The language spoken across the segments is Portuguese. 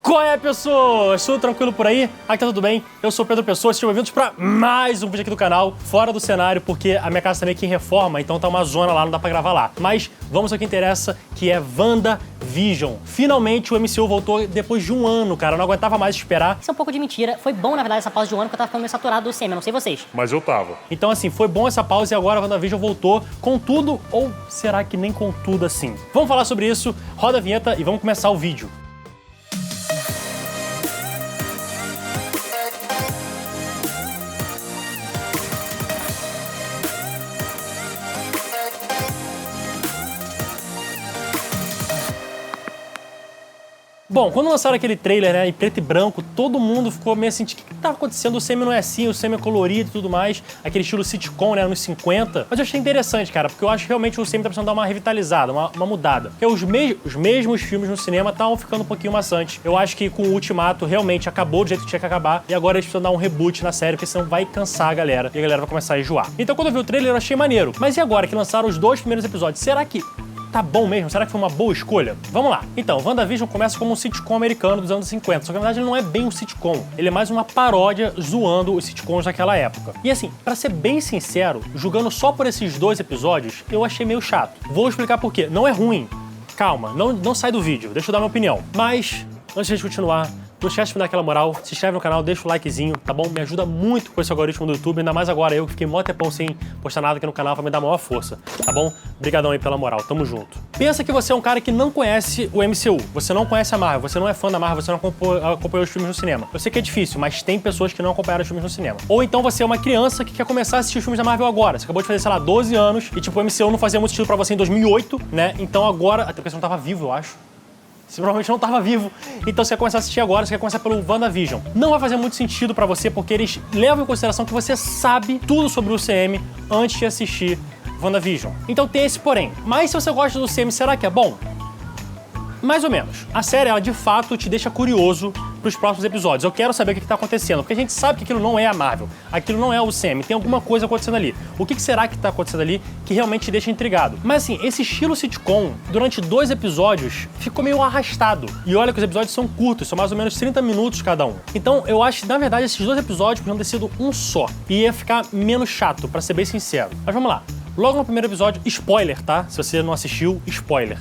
Qual é, pessoas? Tudo tranquilo por aí? Aqui tá tudo bem? Eu sou o Pedro Pessoa, sejam bem-vindos pra mais um vídeo aqui do canal, fora do cenário, porque a minha casa tá meio que em reforma, então tá uma zona lá, não dá pra gravar lá. Mas vamos ao que interessa, que é WandaVision. Finalmente o MCU voltou depois de um ano, cara, eu não aguentava mais esperar. Isso é um pouco de mentira. Foi bom, na verdade, essa pausa de um ano, porque eu tava ficando meio saturado do CM, eu não sei vocês. Mas eu tava. Então, assim, foi bom essa pausa e agora a WandaVision voltou com tudo, ou será que nem com tudo assim? Vamos falar sobre isso, roda a vinheta e vamos começar o vídeo. Bom, quando lançaram aquele trailer, né, em preto e branco, todo mundo ficou meio assim, o que tá acontecendo? O Sam não é assim, o Sam é colorido e tudo mais, aquele estilo sitcom, né, nos 50. Mas eu achei interessante, cara, porque eu acho que realmente o Sam tá precisando dar uma revitalizada, uma mudada. Porque os mesmos filmes no cinema estavam ficando um pouquinho maçantes. Eu acho que com o Ultimato realmente acabou do jeito que tinha que acabar, e agora eles precisam dar um reboot na série, porque senão vai cansar a galera, e a galera vai começar a enjoar. Então quando eu vi o trailer eu achei maneiro. Mas e agora que lançaram os dois primeiros episódios, será que tá bom mesmo? Será que foi uma boa escolha? Vamos lá. Então, WandaVision começa como um sitcom americano dos anos 50, só que na verdade ele não é bem um sitcom. Ele é mais uma paródia zoando os sitcoms daquela época. E assim, pra ser bem sincero, julgando só por esses dois episódios, eu achei meio chato. Vou explicar por quê. Não é ruim. Calma, não sai do vídeo, deixa eu dar minha opinião. Mas, antes de continuar, não esquece de me dar aquela moral, se inscreve no canal, deixa o likezinho, tá bom? Me ajuda muito com esse algoritmo do YouTube, ainda mais agora eu que fiquei mó tempão sem postar nada aqui no canal pra me dar maior força, tá bom? Obrigadão aí pela moral, tamo junto. Pensa que você é um cara que não conhece o MCU, você não conhece a Marvel, você não é fã da Marvel, você não acompanhou os filmes no cinema. Eu sei que é difícil, mas tem pessoas que não acompanharam os filmes no cinema. Ou então você é uma criança que quer começar a assistir os filmes da Marvel agora. Você acabou de fazer, sei lá, 12 anos e tipo, o MCU não fazia muito sentido pra você em 2008, né? Então agora, até porque você não tava vivo, eu acho. Você provavelmente não estava vivo, então você quer começar a assistir agora, você quer começar pelo WandaVision. Não vai fazer muito sentido pra você, porque eles levam em consideração que você sabe tudo sobre o UCM antes de assistir WandaVision. Então tem esse porém. Mas se você gosta do UCM, será que é bom? Mais ou menos. A série, ela de fato te deixa curioso pros próximos episódios. Eu quero saber o que tá acontecendo, porque a gente sabe que aquilo não é a Marvel, aquilo não é o UCM, tem alguma coisa acontecendo ali. O que será que tá acontecendo ali que realmente te deixa intrigado? Mas assim, esse estilo sitcom, durante 2 episódios, ficou meio arrastado. E olha que os episódios são curtos, são mais ou menos 30 minutos cada um. Então eu acho que, na verdade, esses 2 episódios podiam ter sido um só. E ia ficar menos chato, pra ser bem sincero. Mas vamos lá. Logo no primeiro episódio, spoiler, tá? Se você não assistiu, spoiler.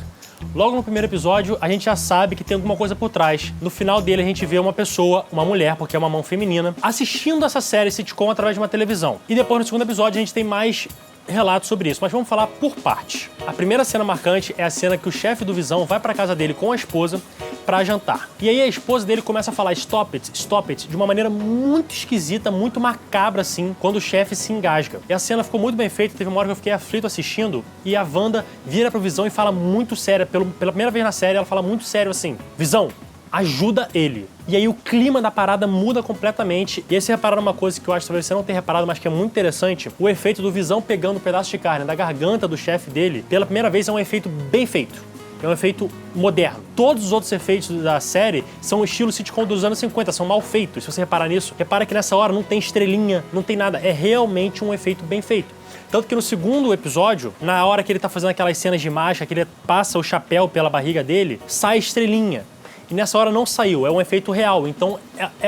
Logo no primeiro episódio, a gente já sabe que tem alguma coisa por trás. No final dele, a gente vê uma pessoa, uma mulher, porque é uma mão feminina, assistindo essa série sitcom através de uma televisão. E depois, no segundo episódio, a gente tem mais relatos sobre isso, mas vamos falar por partes. A primeira cena marcante é a cena que o chefe do Visão vai pra casa dele com a esposa pra jantar. E aí a esposa dele começa a falar stop it, de uma maneira muito esquisita, muito macabra assim, quando o chefe se engasga. E a cena ficou muito bem feita, teve uma hora que eu fiquei aflito assistindo, e a Wanda vira pro Visão e fala muito séria, pela primeira vez na série, ela fala muito sério assim, Visão, ajuda ele. E aí o clima da parada muda completamente. E aí você reparar uma coisa que eu acho que talvez você não tenha reparado, mas que é muito interessante, o efeito do Visão pegando um pedaço de carne da garganta do chefe dele, pela primeira vez é um efeito bem feito. É um efeito moderno. Todos os outros efeitos da série são o estilo sitcom dos anos 50, são mal feitos. Se você reparar nisso, repara que nessa hora não tem estrelinha, não tem nada. É realmente um efeito bem feito. Tanto que no segundo episódio, na hora que ele tá fazendo aquelas cenas de mágica, que ele passa o chapéu pela barriga dele, sai estrelinha. E nessa hora não saiu, é um efeito real. Então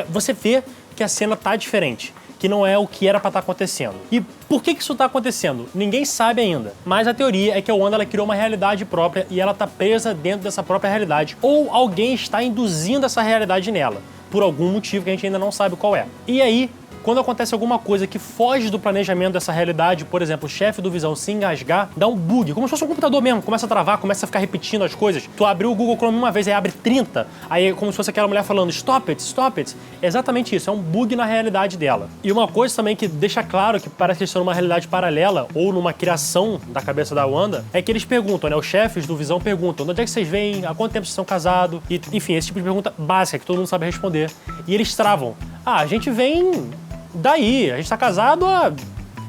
você vê que a cena tá diferente, que não é o que era pra estar acontecendo. E por que isso tá acontecendo? Ninguém sabe ainda. Mas a teoria é que a Wanda ela criou uma realidade própria e ela tá presa dentro dessa própria realidade. Ou alguém está induzindo essa realidade nela, por algum motivo que a gente ainda não sabe qual é. E aí, quando acontece alguma coisa que foge do planejamento dessa realidade, por exemplo, o chefe do Visão se engasgar, dá um bug, como se fosse um computador mesmo, começa a travar, começa a ficar repetindo as coisas. Tu abriu o Google Chrome uma vez, aí abre 30, aí é como se fosse aquela mulher falando stop it. É exatamente isso, é um bug na realidade dela. E uma coisa também que deixa claro que parece que eles estão numa realidade paralela, ou numa criação da cabeça da Wanda, é que eles perguntam, né, os chefes do Visão perguntam, onde é que vocês vêm, há quanto tempo vocês são casados, e enfim, esse tipo de pergunta básica que todo mundo sabe responder. E eles travam, a gente vem daí, a gente tá casado há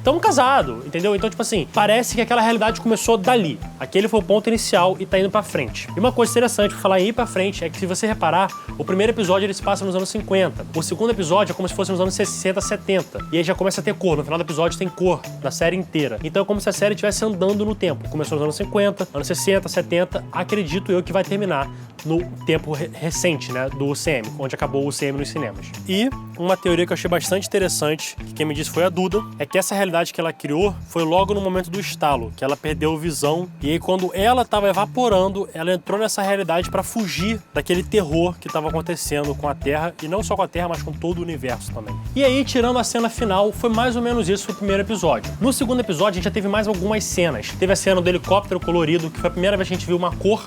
tão casados, entendeu? Então, tipo assim, parece que aquela realidade começou dali. Aquele foi o ponto inicial e tá indo pra frente. E uma coisa interessante pra falar em ir pra frente é que, se você reparar, o primeiro episódio ele se passa nos anos 50. O segundo episódio é como se fosse nos anos 60, 70. E aí já começa a ter cor. No final do episódio tem cor na série inteira. Então é como se a série estivesse andando no tempo. Começou nos anos 50, anos 60, 70. Acredito eu que vai terminar no tempo recente, né, do UCM, onde acabou o UCM nos cinemas. E uma teoria que eu achei bastante interessante, que quem me disse foi a Duda, é que essa realidade que ela criou foi logo no momento do estalo, que ela perdeu visão, e aí quando ela estava evaporando, ela entrou nessa realidade para fugir daquele terror que estava acontecendo com a Terra, e não só com a Terra, mas com todo o universo também. E aí, tirando a cena final, foi mais ou menos isso no primeiro episódio. No segundo episódio, a gente já teve mais algumas cenas. Teve a cena do helicóptero colorido, que foi a primeira vez que a gente viu uma cor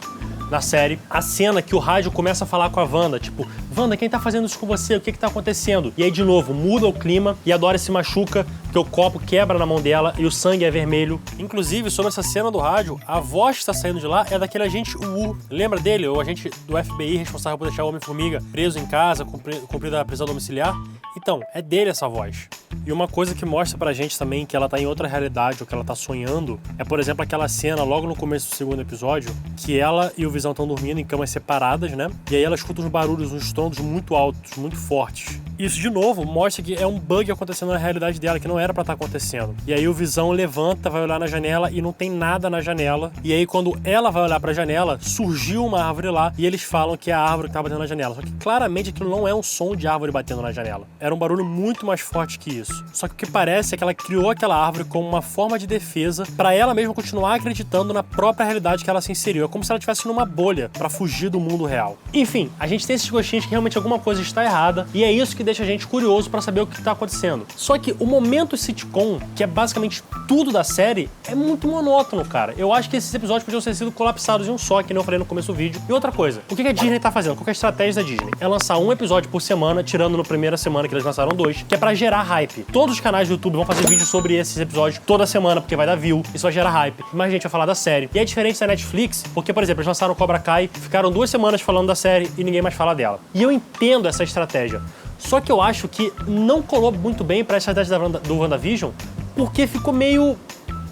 na série. A cena que o rádio começa a falar com a Wanda, tipo, Wanda, quem tá fazendo isso com você? O que tá acontecendo? E aí, de novo, muda o clima e a Dory se machuca, porque o copo quebra na mão dela e o sangue é vermelho. Inclusive, sobre essa cena do rádio, a voz que tá saindo de lá é daquele agente Wu. Lembra dele? O agente do FBI responsável por deixar o Homem-Formiga preso em casa, cumprido a prisão domiciliar? Então, é dele essa voz. E uma coisa que mostra pra gente também que ela tá em outra realidade, ou que ela tá sonhando, é, por exemplo, aquela cena logo no começo do segundo episódio, que ela e o Visão estão dormindo em camas separadas, né? E aí ela escuta uns barulhos, uns estrondos muito altos, muito fortes. Isso, de novo, mostra que é um bug acontecendo na realidade dela, que não era pra estar acontecendo. E aí o Visão levanta, vai olhar na janela e não tem nada na janela. E aí, quando ela vai olhar pra janela, surgiu uma árvore lá e eles falam que é a árvore que tá batendo na janela. Só que claramente aquilo não é um som de árvore batendo na janela. Era um barulho muito mais forte que isso. Só que o que parece é que ela criou aquela árvore como uma forma de defesa pra ela mesma continuar acreditando na própria realidade que ela se inseriu. É como se ela estivesse numa bolha pra fugir do mundo real. Enfim, a gente tem esses gostinhos que realmente alguma coisa está errada e é isso que deixa a gente curioso pra saber o que tá acontecendo. Só que o momento sitcom, que é basicamente tudo da série, é muito monótono, cara. Eu acho que esses episódios podiam ter sido colapsados em um só, que nem eu falei no começo do vídeo. E outra coisa, o que a Disney tá fazendo? Qual que é a estratégia da Disney? É lançar um episódio por semana, tirando na primeira semana que eles lançaram 2, que é pra gerar hype. Todos os canais do YouTube vão fazer vídeos sobre esses episódios toda semana, porque vai dar view, isso vai gerar hype. Mais gente vai falar da série. E é diferente da Netflix, porque, por exemplo, eles lançaram Cobra Kai, ficaram 2 semanas falando da série e ninguém mais fala dela. E eu entendo essa estratégia. Só que eu acho que não colou muito bem pra estratégia do WandaVision, porque ficou meio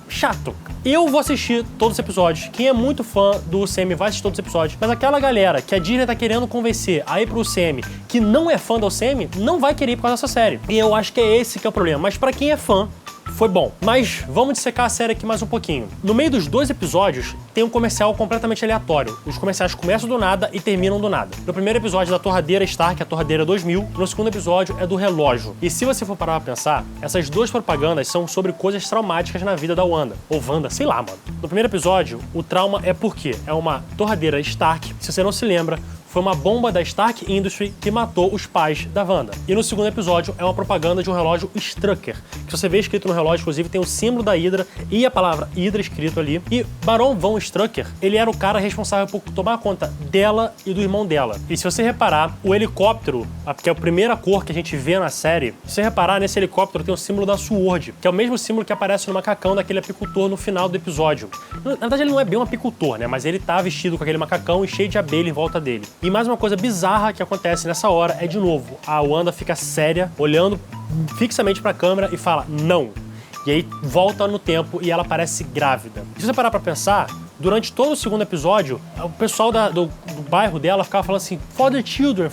chato. Eu vou assistir todos os episódios. Quem é muito fã do UCM vai assistir todos os episódios. Mas aquela galera que a Disney tá querendo convencer a ir pro UCM, que não é fã do UCM, não vai querer ir por causa dessa série. E eu acho que é esse que é o problema. Mas pra quem é fã, foi bom. Mas vamos dissecar a série aqui mais um pouquinho. No meio dos 2 episódios, tem um comercial completamente aleatório. Os comerciais começam do nada e terminam do nada. No primeiro episódio é da torradeira Stark, a torradeira 2000. No segundo episódio é do relógio. E se você for parar pra pensar, essas 2 propagandas são sobre coisas traumáticas na vida da Wanda. Ou Wanda, sei lá, mano. No primeiro episódio, o trauma é porque é uma torradeira Stark. Se você não se lembra, foi uma bomba da Stark Industries que matou os pais da Wanda. E no segundo episódio é uma propaganda de um relógio Strucker, que você vê escrito no relógio, inclusive tem o símbolo da Hydra e a palavra Hydra escrito ali. E Barão von Strucker, ele era o cara responsável por tomar conta dela e do irmão dela. E se você reparar, o helicóptero, que é a primeira cor que a gente vê na série, se você reparar, nesse helicóptero tem o símbolo da SWORD, que é o mesmo símbolo que aparece no macacão daquele apicultor no final do episódio. Na verdade, ele não é bem um apicultor, né? Mas ele tá vestido com aquele macacão e cheio de abelha em volta dele. E mais uma coisa bizarra que acontece nessa hora é, de novo, a Wanda fica séria, olhando fixamente pra câmera e fala, não. E aí volta no tempo e ela parece grávida. Se você parar pra pensar, durante todo o segundo episódio, o pessoal do bairro dela ficava falando assim, for the children,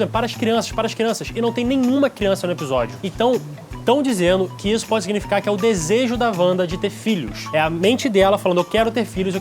para as crianças. E não tem nenhuma criança no episódio. Então, estão dizendo que isso pode significar que é o desejo da Wanda de ter filhos. É a mente dela falando, eu quero ter filhos.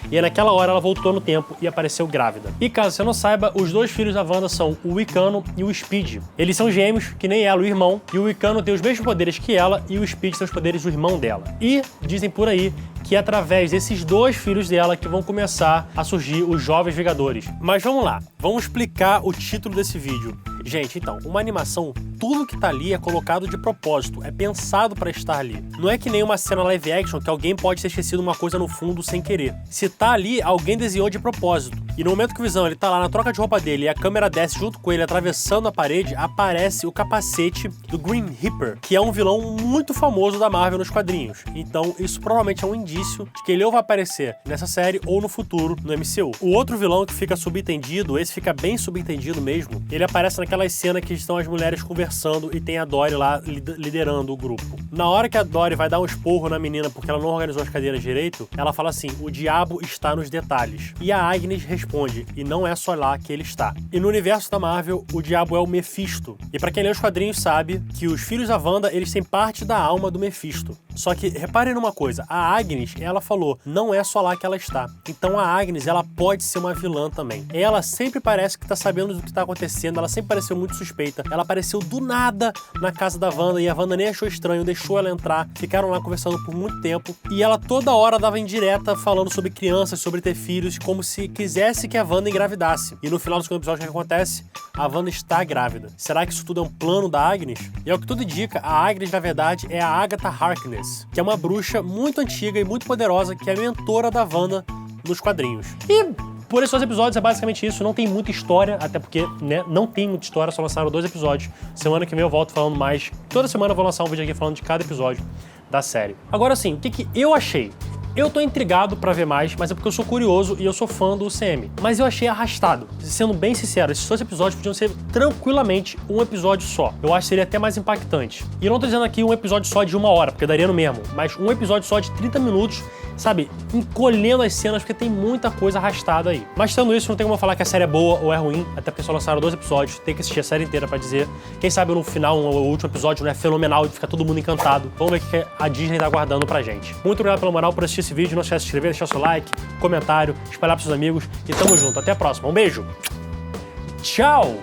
E aí, naquela hora, ela voltou no tempo e apareceu grávida. E caso você não saiba, os 2 filhos da Wanda são o Wicano e o Speed. Eles são gêmeos, que nem ela, o irmão. E o Wicano tem os mesmos poderes que ela e o Speed tem os poderes do irmão dela. E dizem por aí que é através desses 2 filhos dela que vão começar a surgir os Jovens Vingadores. Mas vamos lá, vamos explicar o título desse vídeo. Gente, então, uma animação, tudo que tá ali é colocado de propósito, é pensado pra estar ali. Não é que nem uma cena live action que alguém pode ter esquecido uma coisa no fundo sem querer. Se tá ali, alguém desenhou de propósito. E no momento que o Visão ele tá lá na troca de roupa dele e a câmera desce junto com ele atravessando a parede, aparece o capacete do Grim Reaper, que é um vilão muito famoso da Marvel nos quadrinhos. Então isso provavelmente é um indício de que ele ou vai aparecer nessa série ou no futuro no MCU. O outro vilão que fica subentendido, esse fica bem subentendido mesmo, ele aparece naquela cena que estão as mulheres conversando conversando e tem a Dory lá liderando o grupo. Na hora que a Dory vai dar um esporro na menina porque ela não organizou as cadeiras direito, ela fala assim, o diabo está nos detalhes. E a Agnes responde, e não é só lá que ele está. E no universo da Marvel, o diabo é o Mephisto. E pra quem lê os quadrinhos sabe que os filhos da Wanda, eles têm parte da alma do Mephisto. Só que, reparem numa coisa, a Agnes, ela falou, não é só lá que ela está. Então a Agnes, ela pode ser uma vilã também. Ela sempre parece que tá sabendo do que tá acontecendo, ela sempre pareceu muito suspeita. Ela apareceu do nada na casa da Wanda e a Wanda nem achou estranho, deixou ela entrar, ficaram lá conversando por muito tempo. E ela toda hora dava indireta falando sobre crianças, sobre ter filhos, como se quisesse que a Wanda engravidasse. E no final do segundo episódio, o que acontece? A Wanda está grávida. Será que isso tudo é um plano da Agnes? E é o que tudo indica, a Agnes, na verdade, é a Agatha Harkness, que é uma bruxa muito antiga e muito poderosa, que é a mentora da Wanda nos quadrinhos. E por esses 2 episódios é basicamente isso, não tem muita história, até porque, né, não tem muita história, só lançaram 2 episódios. Semana que vem eu volto falando mais. Toda semana eu vou lançar um vídeo aqui falando de cada episódio da série. Agora sim, o que eu achei? Eu tô intrigado pra ver mais, mas é porque eu sou curioso e eu sou fã do UCM. Mas eu achei arrastado. Sendo bem sincero, esses 2 episódios podiam ser tranquilamente um episódio só. Eu acho que seria até mais impactante. E eu não tô dizendo aqui um episódio só de 1 hora, porque daria no mesmo. Mas um episódio só de 30 minutos, sabe, encolhendo as cenas, porque tem muita coisa arrastada aí. Mas tendo isso, não tem como eu falar que a série é boa ou é ruim, até porque só lançaram 2 episódios, tem que assistir a série inteira pra dizer. Quem sabe no final, o último episódio, né, é fenomenal e fica todo mundo encantado. Vamos ver o que a Disney tá guardando pra gente. Muito obrigado pela moral por assistir esse vídeo, não esquece de se inscrever, deixar seu like, comentário, espalhar pros seus amigos e tamo junto. Até a próxima. Um beijo. Tchau!